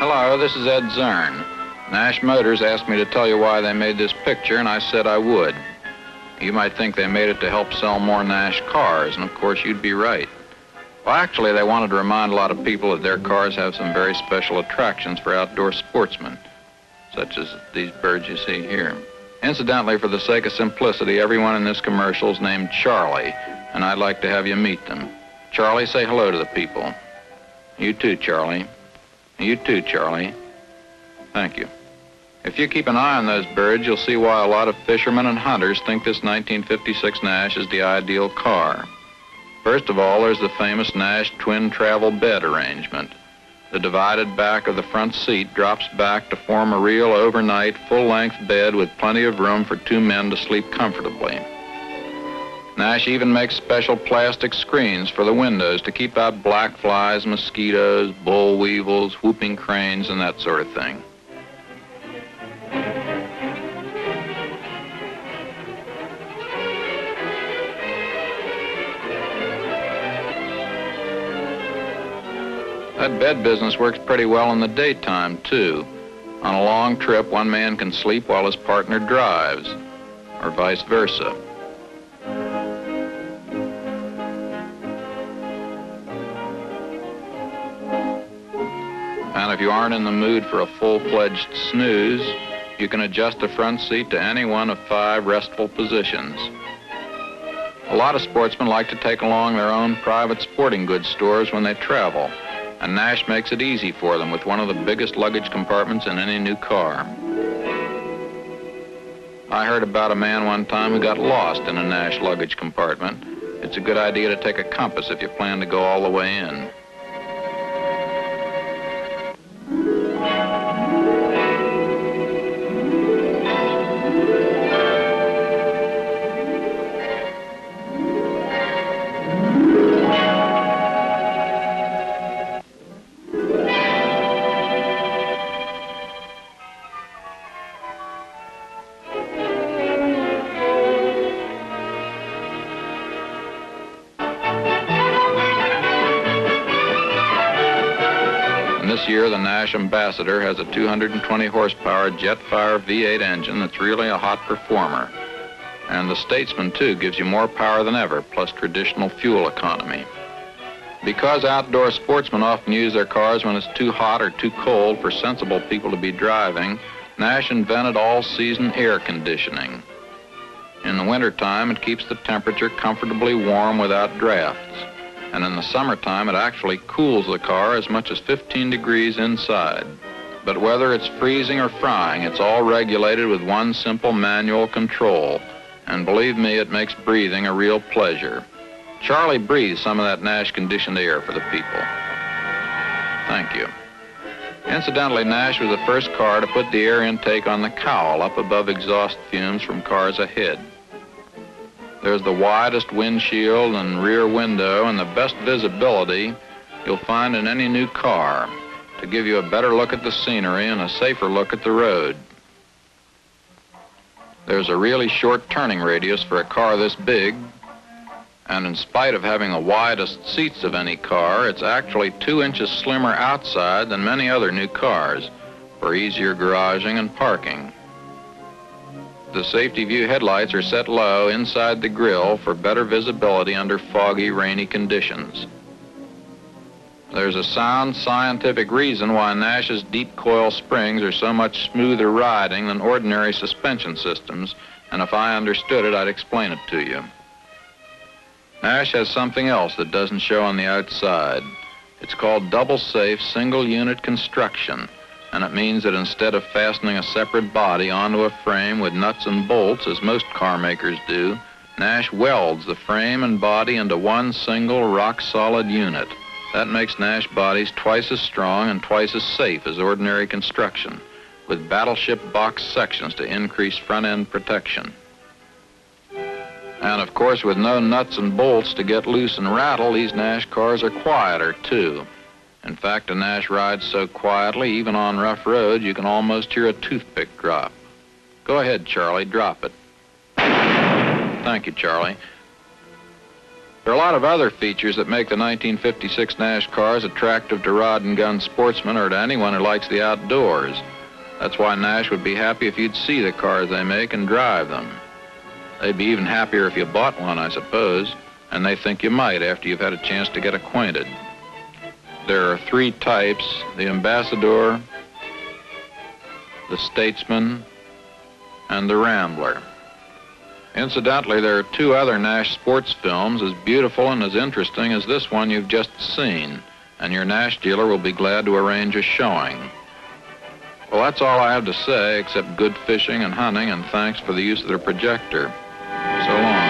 Hello, this is Ed Zern. Nash Motors asked me to tell you why they made this picture, and I said I would. You might think they made it to help sell more Nash cars, and of course you'd be right. Well, actually, they wanted to remind a lot of people that their cars have some very special attractions for outdoor sportsmen, such as these birds you see here. Incidentally, for the sake of simplicity, everyone in this commercial is named Charlie, and I'd like to have you meet them. Charlie, say hello to the people. You too, Charlie. You too, Charlie. Thank you. If you keep an eye on those birds, you'll see why a lot of fishermen and hunters think this 1956 Nash is the ideal car. First of all, there's the famous Nash twin travel bed arrangement. The divided back of the front seat drops back to form a real overnight, full-length bed with plenty of room for two men to sleep comfortably. Nash even makes special plastic screens for the windows to keep out black flies, mosquitoes, boll weevils, whooping cranes, and that sort of thing. That bed business works pretty well in the daytime, too. On a long trip, one man can sleep while his partner drives, or vice versa. And if you aren't in the mood for a full-fledged snooze, you can adjust the front seat to any one of 5 restful positions. A lot of sportsmen like to take along their own private sporting goods stores when they travel, and Nash makes it easy for them with one of the biggest luggage compartments in any new car. I heard about a man one time who got lost in a Nash luggage compartment. It's a good idea to take a compass if you plan to go all the way in. This year, the Nash Ambassador has a 220 horsepower jet-fire V8 engine that's really a hot performer. And the Statesman, too, gives you more power than ever, plus traditional fuel economy. Because outdoor sportsmen often use their cars when it's too hot or too cold for sensible people to be driving, Nash invented all-season air conditioning. In the wintertime, it keeps the temperature comfortably warm without drafts. And in the summertime, it actually cools the car as much as 15 degrees inside. But whether it's freezing or frying, it's all regulated with one simple manual control. And believe me, it makes breathing a real pleasure. Charlie breathes some of that Nash conditioned air for the people. Thank you. Incidentally, Nash was the first car to put the air intake on the cowl up above exhaust fumes from cars ahead. There's the widest windshield and rear window and the best visibility you'll find in any new car to give you a better look at the scenery and a safer look at the road. There's a really short turning radius for a car this big, and in spite of having the widest seats of any car, it's actually 2 inches slimmer outside than many other new cars for easier garaging and parking. The safety view headlights are set low inside the grille for better visibility under foggy, rainy conditions. There's a sound scientific reason why Nash's deep coil springs are so much smoother riding than ordinary suspension systems, and if I understood it, I'd explain it to you. Nash has something else that doesn't show on the outside. It's called double-safe, single-unit construction. And it means that instead of fastening a separate body onto a frame with nuts and bolts, as most car makers do, Nash welds the frame and body into one single rock-solid unit. That makes Nash bodies twice as strong and twice as safe as ordinary construction, with battleship box sections to increase front-end protection. And of course, with no nuts and bolts to get loose and rattle, these Nash cars are quieter, too. In fact, a Nash rides so quietly, even on rough roads, you can almost hear a toothpick drop. Go ahead, Charlie, drop it. Thank you, Charlie. There are a lot of other features that make the 1956 Nash cars attractive to rod and gun sportsmen or to anyone who likes the outdoors. That's why Nash would be happy if you'd see the cars they make and drive them. They'd be even happier if you bought one, I suppose, and they think you might after you've had a chance to get acquainted. There are three types: the Ambassador, the Statesman, and the Rambler. Incidentally, there are two other Nash sports films as beautiful and as interesting as this one you've just seen, and your Nash dealer will be glad to arrange a showing. Well, that's all I have to say, except good fishing and hunting, and thanks for the use of their projector. So long.